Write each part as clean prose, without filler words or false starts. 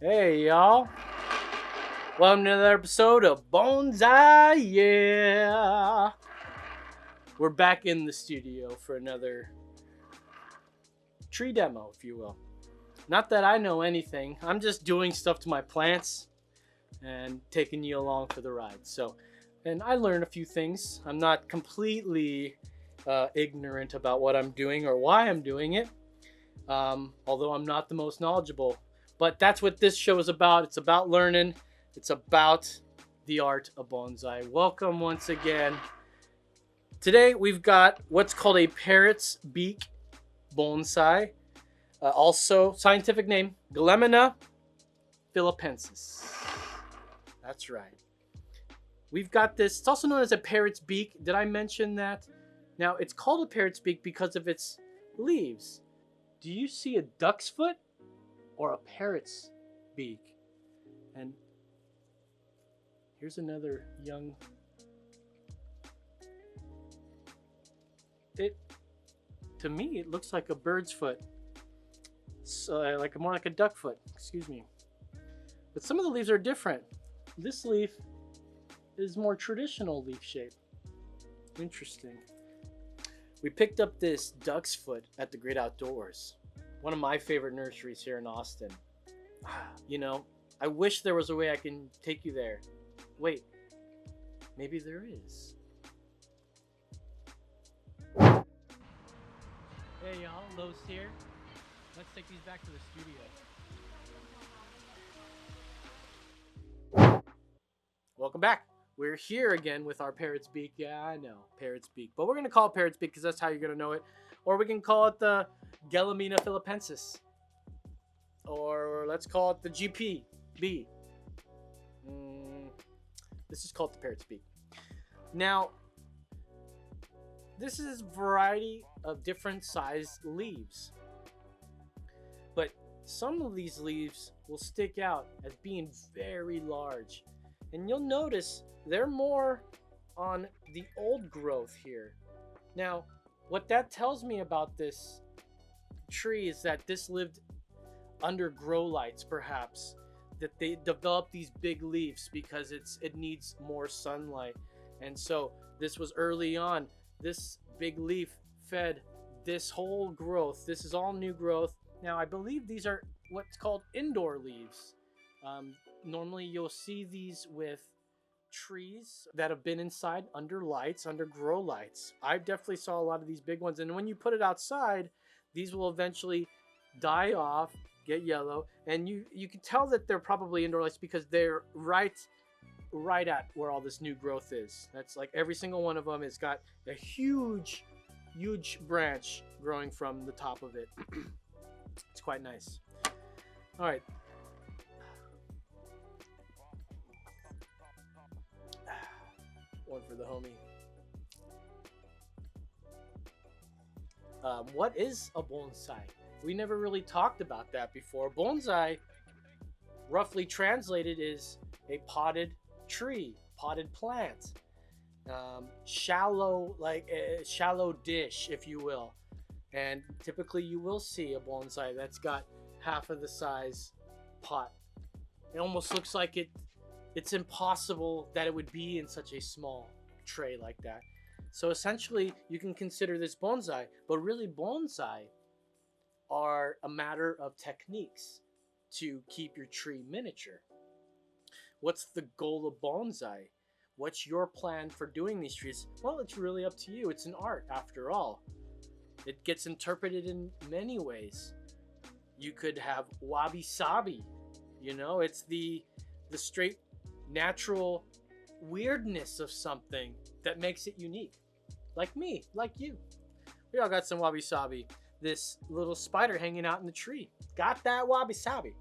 Hey y'all, welcome to another episode of Bonsai-YEAH. We're back in the studio for another tree demo, if you will. Not that I know anything, I'm just doing stuff to my plants and taking you along for the ride. And I learned a few things. I'm not completely ignorant about what I'm doing or why I'm doing it, although I'm not the most knowledgeable. But that's what this show is about. It's about learning. It's about the art of bonsai. Welcome once again. Today we've got what's called a Parrot's Beak bonsai. Also, scientific name, Gmelina Phillippensis. That's right. We've got this. It's also known as a Parrot's Beak. Did I mention that? Now, it's called a Parrot's Beak because of its leaves. Do you see a duck's foot? Or a parrot's beak? And here's another young. To me, it looks like a bird's foot. So, more like a duck foot, excuse me. But some of the leaves are different. This leaf is more traditional leaf shape. Interesting. We picked up this duck's foot at the Great Outdoors. One of my favorite nurseries here in Austin. You know, I wish there was a way I can take you there. Wait, maybe there is. Hey y'all, Lowe's here. Let's take these back to the studio. Welcome back. We're here again with our Parrot's Beak. Yeah, I know, Parrot's Beak. But we're going to call it Parrot's Beak because that's how you're going to know it. Or we can call it the Gmelina Phillippensis. Or let's call it the GPB. This is called the Parrot's Beak. Now, this is a variety of different sized leaves. But some of these leaves will stick out as being very large. And you'll notice they're more on the old growth here. Now, what that tells me about this tree is that this lived under grow lights, perhaps. That they developed these big leaves because it needs more sunlight. And so this was early on. This big leaf fed this whole growth. This is all new growth. Now, I believe these are what's called indoor leaves. Normally, you'll see these with trees that have been inside under lights, under grow lights. I definitely saw a lot of these big ones, and when you put it outside, these will eventually die off, get yellow, and you can tell that they're probably indoor lights because they're right at where all this new growth is. That's like every single one of them has got a huge branch growing from the top of it. It's quite nice. All right. One for the homie. What is a bonsai? We never really talked about that before. Bonsai, roughly translated, is a potted tree, potted plant. Shallow, like a shallow dish, if you will. And typically you will see a bonsai that's got half of the size pot. It almost looks like it's impossible that it would be in such a small tray like that. So essentially, you can consider this bonsai, but really bonsai are a matter of techniques to keep your tree miniature. What's the goal of bonsai? What's your plan for doing these trees? Well, it's really up to you. It's an art, after all. It gets interpreted in many ways. You could have wabi-sabi. You know, it's the straight natural weirdness of something that makes it unique. Like me, like you. We all got some wabi-sabi. This little spider hanging out in the tree. Got that wabi-sabi.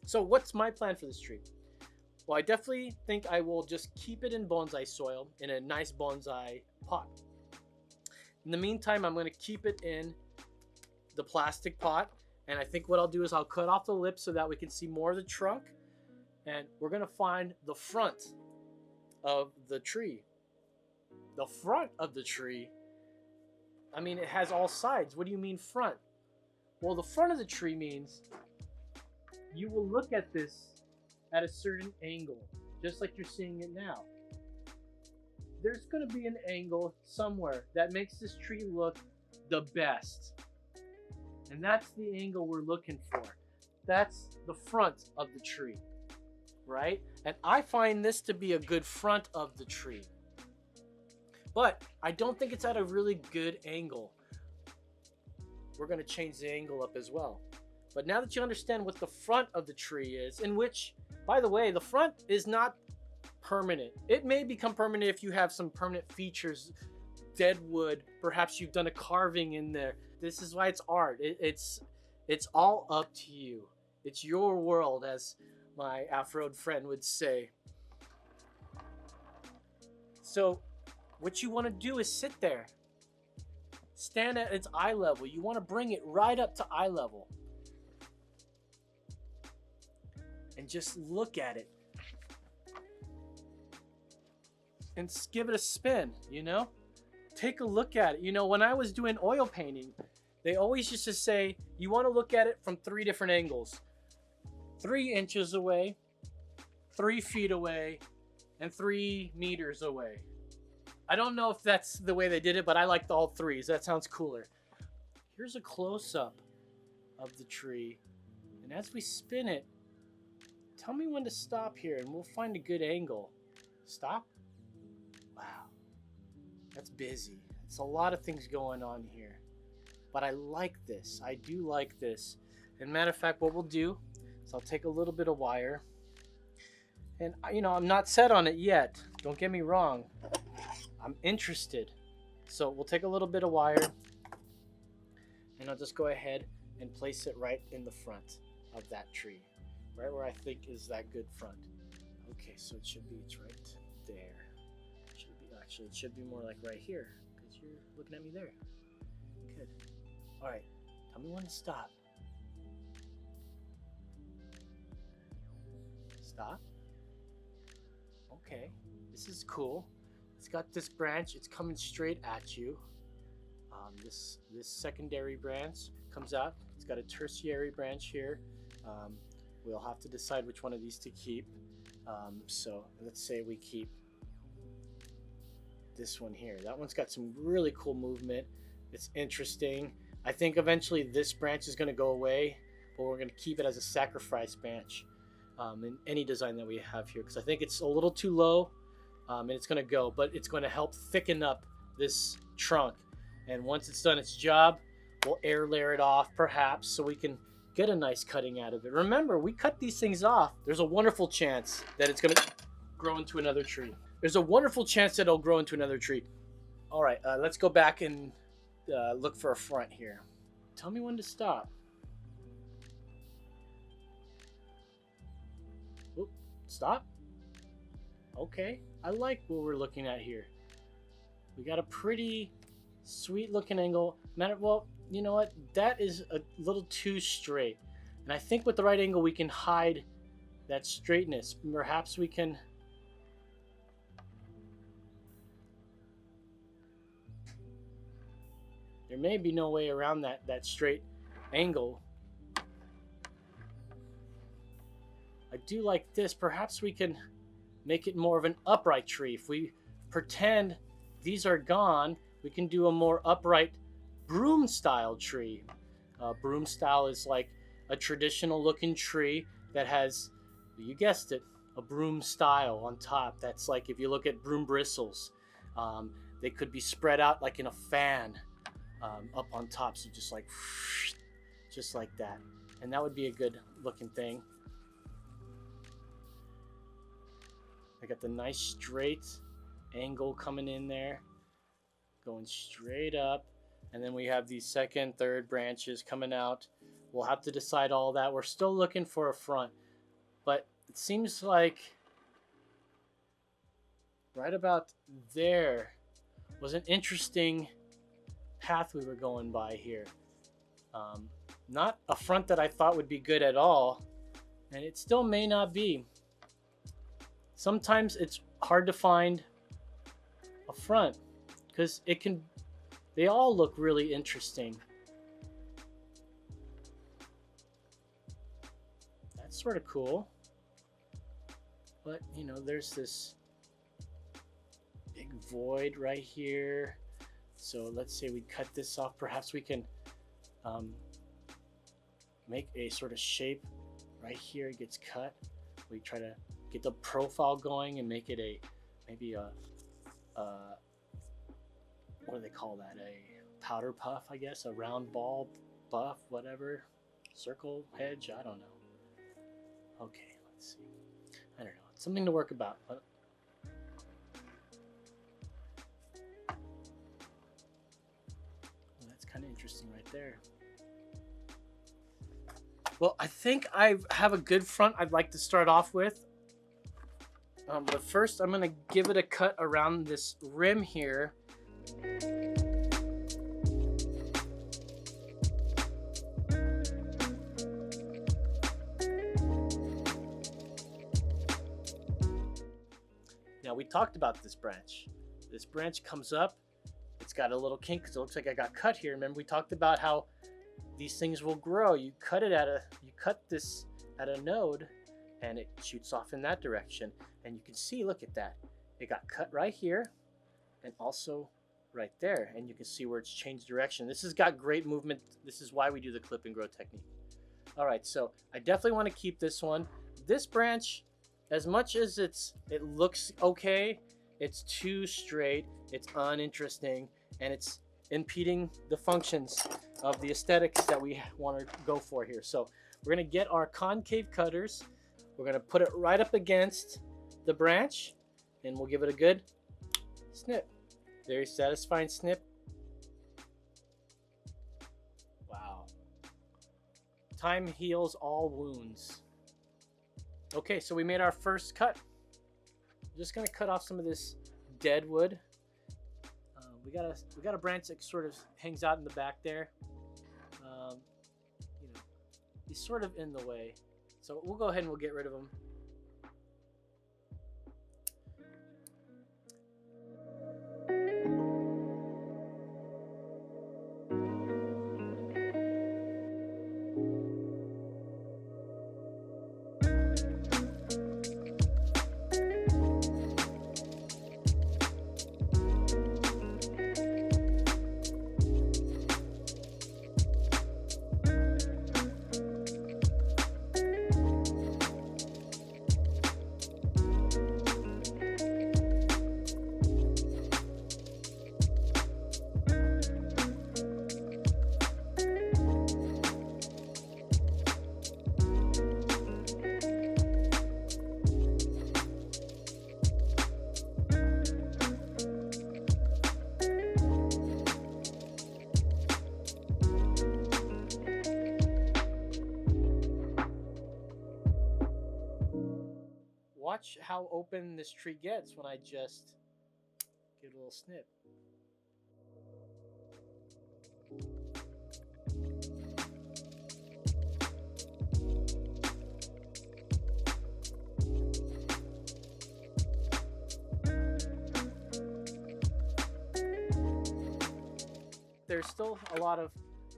So what's my plan for this tree? Well, I definitely think I will just keep it in bonsai soil, in a nice bonsai pot. In the meantime, I'm going to keep it in the plastic pot. And I think what I'll do is I'll cut off the lip so that we can see more of the trunk. And we're going to find the front of the tree. The front of the tree? I mean, it has all sides. What do you mean front? Well, the front of the tree means you will look at this at a certain angle, just like you're seeing it now. There's going to be an angle somewhere that makes this tree look the best. And that's the angle we're looking for. That's the front of the tree, right? And I find this to be a good front of the tree. But I don't think it's at a really good angle. We're going to change the angle up as well. But now that you understand what the front of the tree is, in which, by the way, the front is not permanent. It may become permanent if you have some permanent features, dead wood, perhaps you've done a carving in there. This is why it's art. It's all up to you. It's your world, as my Afroed friend would say. So what you want to do is sit there. Stand at its eye level. You want to bring it right up to eye level. And just look at it. And give it a spin, you know? Take a look at it. You know, when I was doing oil painting, they always used to say, you want to look at it from 3 different angles. 3 inches away, 3 feet away, and 3 meters away. I don't know if that's the way they did it, but I liked all 3s. That sounds cooler. Here's a close-up of the tree. And as we spin it, tell me when to stop here and we'll find a good angle. Stop? Wow. That's busy. It's a lot of things going on here. But I like this. I do like this. And matter of fact, what we'll do is I'll take a little bit of wire. And, you know, I'm not set on it yet. Don't get me wrong. I'm interested. So we'll take a little bit of wire. And I'll just go ahead and place it right in the front of that tree. Right where I think is that good front. Okay, so it's right there. Actually, it should be more like right here, because you're looking at me there. Good. All right, tell me when to stop. Stop. Okay, this is cool. It's got this branch. It's coming straight at you. This secondary branch comes out. It's got a tertiary branch here. We'll have to decide which one of these to keep. So let's say we keep this one here. That one's got some really cool movement. It's interesting. I think eventually this branch is going to go away, but we're going to keep it as a sacrifice branch in any design that we have here, because I think it's a little too low, and it's going to go, but it's going to help thicken up this trunk. And once it's done its job, we'll air layer it off perhaps so we can get a nice cutting out of it. Remember, we cut these things off. There's a wonderful chance that it's going to grow into another tree. There's a wonderful chance that it'll grow into another tree. All right, let's go back and look for a front here. Tell me when to stop. Oop, stop. Okay, I like what we're looking at here. We got a pretty sweet looking angle. Well, you know what? That is a little too straight. And I think with the right angle, we can hide that straightness. Perhaps we can... There may be no way around that straight angle. I do like this. Perhaps we can make it more of an upright tree. If we pretend these are gone, we can do a more upright broom style tree. Broom style is like a traditional looking tree that has, you guessed it, a broom style on top. That's like if you look at broom bristles, they could be spread out like in a fan. Up on top, so just like that, and that would be a good looking thing. I got the nice straight angle coming in there, going straight up, and then we have these second, third branches coming out. We'll have to decide all that. We're still looking for a front, but it seems like right about there was an interesting path we were going by here. Not a front that I thought would be good at all, and it still may not be. Sometimes it's hard to find a front because they all look really interesting. It's sort of cool. But, you know, there's this big void right here. So let's say we cut this off. Perhaps we can make a sort of shape right here. It gets cut. We try to get the profile going and make it a, maybe a what do they call that? A powder puff, I guess, a round ball buff, whatever. Circle, hedge, I don't know. Okay, let's see. I don't know. It's something to work about. But that's kind of interesting right there. Well, I think I have a good front I'd like to start off with. But first, I'm going to give it a cut around this rim here. Now, we talked about this branch. This branch comes up. It's got a little kink because it looks like I got cut here. Remember, we talked about how these things will grow. You cut this at a node, and it shoots off in that direction. And you can see, look at that. It got cut right here, and also right there. And you can see where it's changed direction. This has got great movement. This is why we do the clip and grow technique. All right, so I definitely want to keep this one. This branch, as much as it looks okay, it's too straight, it's uninteresting, and it's impeding the functions of the aesthetics that we want to go for here. So we're going to get our concave cutters. We're going to put it right up against the branch, and we'll give it a good snip. Very satisfying snip. Wow. Time heals all wounds. Okay, so we made our first cut. I'm just gonna cut off some of this dead wood. We got a branch that sort of hangs out in the back there. You know, he's sort of in the way, so we'll go ahead and we'll get rid of him. Watch how open this tree gets when I just give it a little snip. There's still a lot of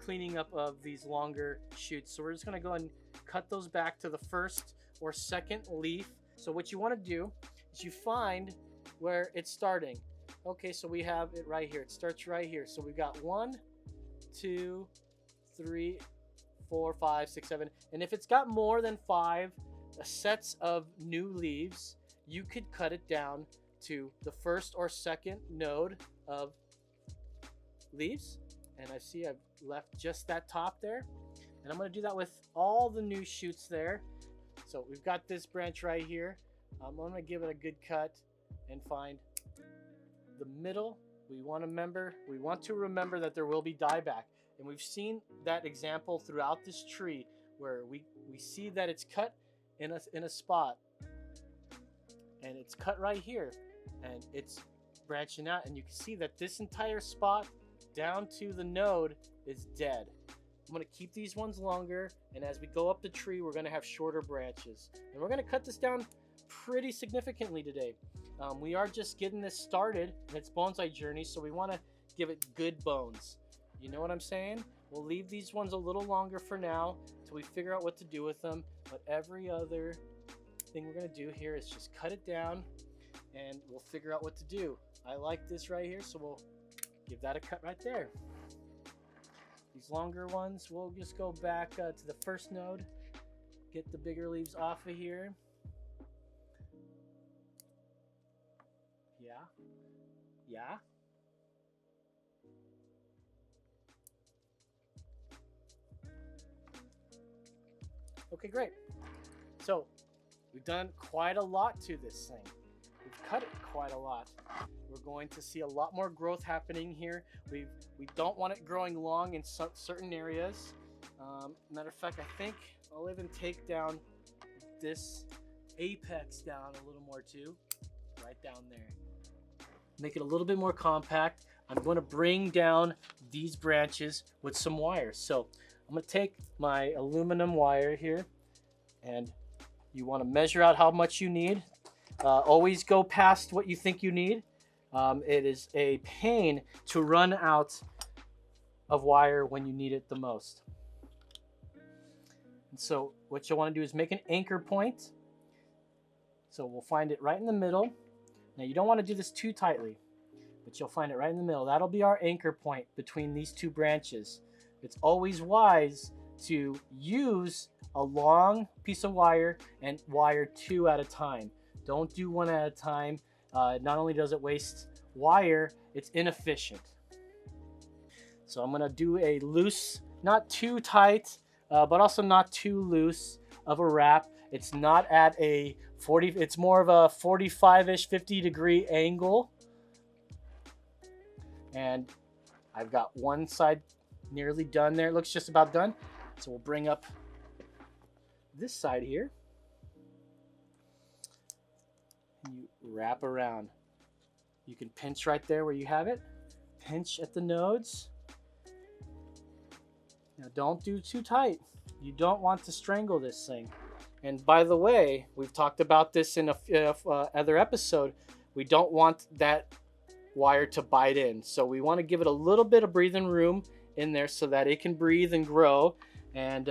cleaning up of these longer shoots, so we're just going to go and cut those back to the first or second leaf. So what you want to do is you find where it's starting. Okay, so we have it right here. It starts right here. So we've got 1, 2, 3, 4, 5, 6, 7. And if it's got more than 5 sets of new leaves, you could cut it down to the first or second node of leaves. And I see I've left just that top there. And I'm going to do that with all the new shoots there. So we've got this branch right here. I'm going to give it a good cut and find the middle. We want to remember that there will be dieback. And we've seen that example throughout this tree where we see that it's cut in a spot. And it's cut right here. And it's branching out. And you can see that this entire spot down to the node is dead. I'm going to keep these ones longer, and as we go up the tree, we're going to have shorter branches. And we're going to cut this down pretty significantly today. We are just getting this started in its bonsai journey, so we want to give it good bones. You know what I'm saying? We'll leave these ones a little longer for now until we figure out what to do with them. but every other thing we're gonna do here is just cut it down and we'll figure out what to do. I like this right here, so we'll give that a cut right there. These longer ones, we'll just go back to the first node, get the bigger leaves off of here. Yeah. Okay, great. So we've done quite a lot to this thing. We've cut it quite a lot. We're going to see a lot more growth happening here. We don't want it growing long in certain areas. Matter of fact, I think I'll even take down this apex down a little more too, right down there. Make it a little bit more compact. I'm going to bring down these branches with some wires. So I'm going to take my aluminum wire here, and you want to measure out how much you need. Always go past what you think you need. It is a pain to run out of wire when you need it the most. And so what you'll want to do is make an anchor point. So we'll find it right in the middle. Now you don't want to do this too tightly, but you'll find it right in the middle. That'll be our anchor point between these two branches. It's always wise to use a long piece of wire and wire two at a time. Don't do one at a time. Not only does it waste wire, it's inefficient. So I'm gonna do a loose, not too tight, but also not too loose of a wrap. It's not at a 40, it's more of a 45-ish, 50-degree angle. And I've got one side nearly done there. It looks just about done. So we'll bring up this side here. And you wrap around. You can pinch right there where you have it. Pinch at the nodes. Now don't do too tight. You don't want to strangle this thing. And by the way, we've talked about this in a other episode. We don't want that wire to bite in. So we want to give it a little bit of breathing room in there so that it can breathe and grow. And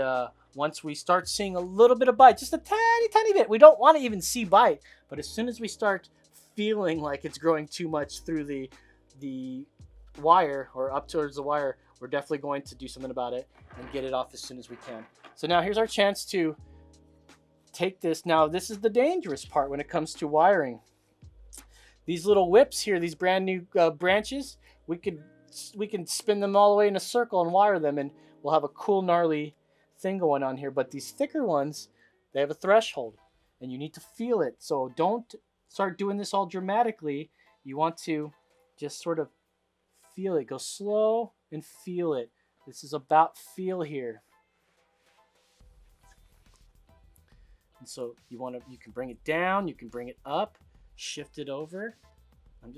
once we start seeing a little bit of bite, just a tiny bit, we don't want to even see bite. But as soon as we start feeling like it's growing too much through the wire or up towards the wire, we're definitely going to do something about it and get it off as soon as we can. So now here's our chance to take this. Now this is the dangerous part when it comes to wiring. These little whips here, these brand new branches, we can spin them all the way in a circle and wire them, and we'll have a cool gnarly thing going on here. But these thicker ones, they have a threshold and you need to feel it. So don't start doing this all dramatically. You want to just sort of feel it. Go slow and feel it. This is about feel here. And so you can bring it down, you can bring it up, shift it over. I'm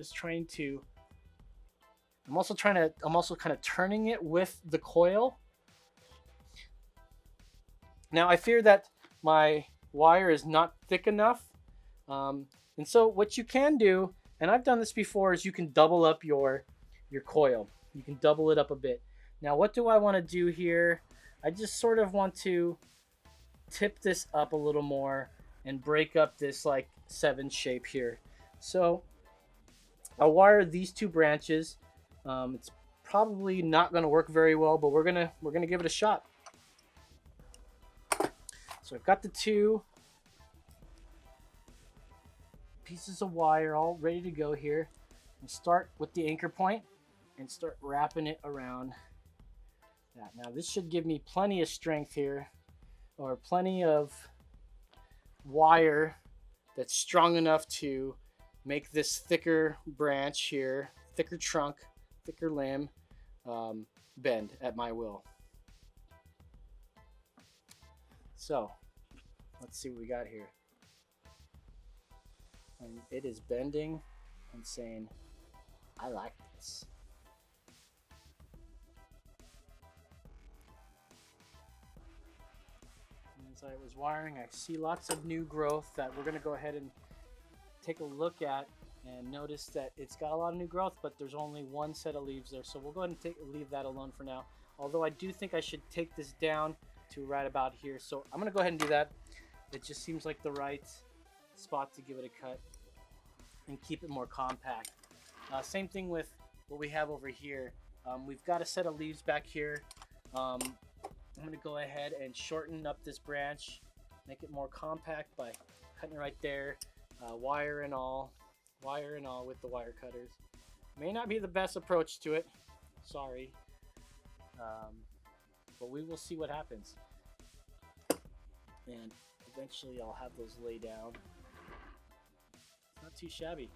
also kind of turning it with the coil. Now I fear that my wire is not thick enough. And so what you can do, and I've done this before, is you can double up your coil. You can double it up a bit. Now what do I want to do here? I just sort of want to tip this up a little more and break up this like 7 shape here. So I'll wire these two branches. It's probably not going to work very well, but we're gonna give it a shot. So I've got the 2 pieces of wire all ready to go here. And start with the anchor point and start wrapping it around that. Now this should give me plenty of strength here, or plenty of wire that's strong enough to make this thicker branch here, thicker trunk, thicker limb, bend at my will. So let's see what we got here. And it is bending and saying, I like this. And as I was wiring, I see lots of new growth that we're going to go ahead and take a look at, and notice that it's got a lot of new growth, but there's only one set of leaves there. So we'll go ahead and leave that alone for now. Although I do think I should take this down to right about here. So I'm going to go ahead and do that. It just seems like the right spot to give it a cut and keep it more compact. Same thing with what we have over here. We've got a set of leaves back here. I'm going to go ahead and shorten up this branch, make it more compact by cutting it right there, wire and all with the wire cutters. May not be the best approach to it, sorry, but we will see what happens. And eventually I'll have those lay down. It's not too shabby.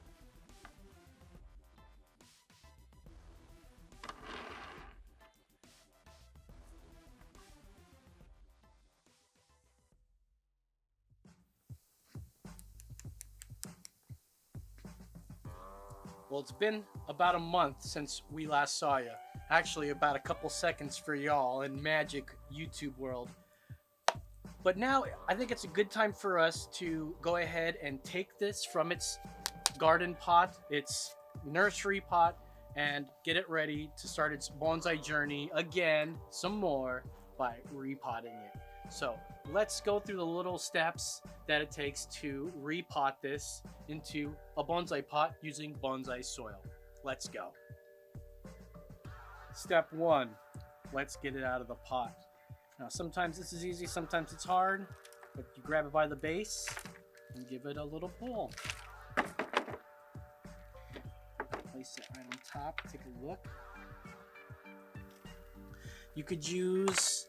Well, it's been about a month since we last saw you. Actually, about a couple seconds for y'all in magic YouTube world. But now, I think it's a good time for us to go ahead and take this from its garden pot, its nursery pot, and get it ready to start its bonsai journey again, some more, by repotting it. So let's go through the little steps that it takes to repot this into a bonsai pot using bonsai soil. Let's go. Step 1, let's get it out of the pot. Now sometimes this is easy, sometimes it's hard, but you grab it by the base and give it a little pull. Place it right on top, take a look. You could use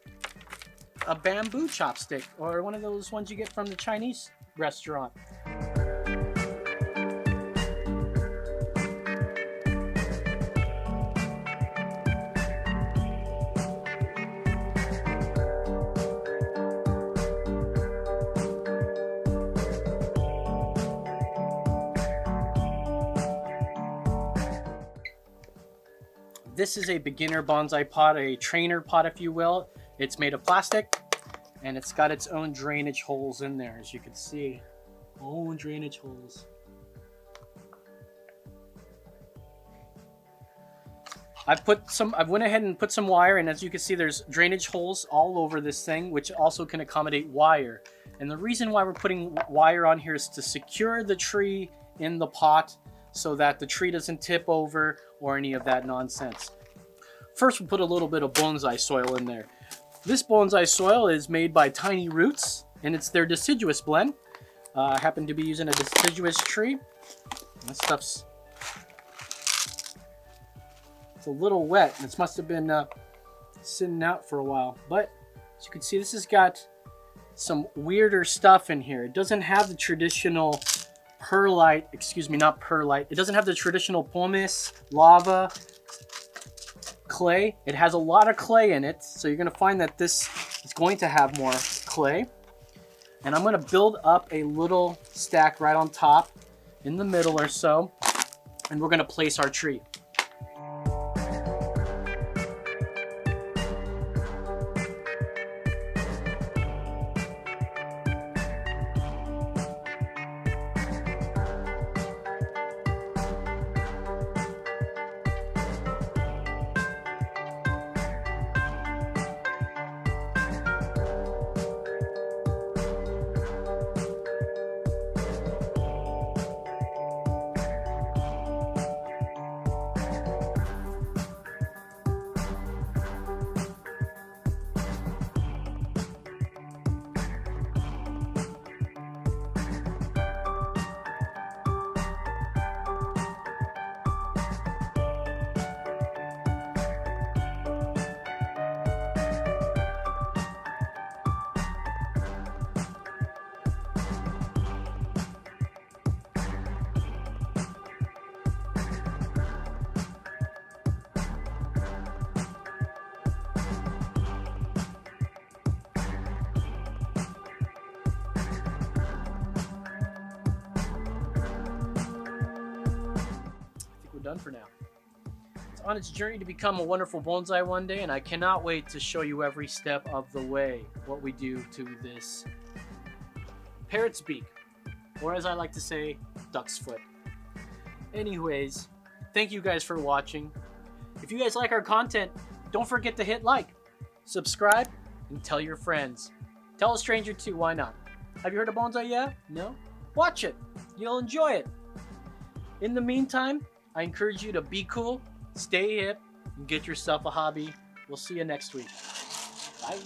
a bamboo chopstick or one of those ones you get from the Chinese restaurant. This is a beginner bonsai pot, a trainer pot if you will. It's made of plastic and it's got its own drainage holes in there, as you can see. Own drainage holes. I went ahead and put some wire, and as you can see there's drainage holes all over this thing, which also can accommodate wire. And the reason why we're putting wire on here is to secure the tree in the pot so that the tree doesn't tip over or any of that nonsense. First, we'll put a little bit of bonsai soil in there. This bonsai soil is made by Tiny Roots, and it's their deciduous blend. I happen to be using a deciduous tree. This stuff's it's a little wet. This must have been sitting out for a while. But as you can see, this has got some weirder stuff in here. It doesn't have the traditional perlite, excuse me, not perlite. It doesn't have the traditional pumice, lava, clay. It has a lot of clay in it, so you're going to find that this is going to have more clay. And I'm going to build up a little stack right on top, in the middle or so, and we're going to place our tree. Done for now. It's on its journey to become a wonderful bonsai one day, and I cannot wait to show you every step of the way what we do to this Parrot's Beak, or as I like to say, duck's foot. Anyways, thank you guys for watching. If you guys like our content, don't forget to hit like, subscribe, and tell your friends. Tell a stranger too, why not? Have you heard of Bonsai-YEAH? No? Watch it. You'll enjoy it. In the meantime, I encourage you to be cool, stay hip, and get yourself a hobby. We'll see you next week. Bye.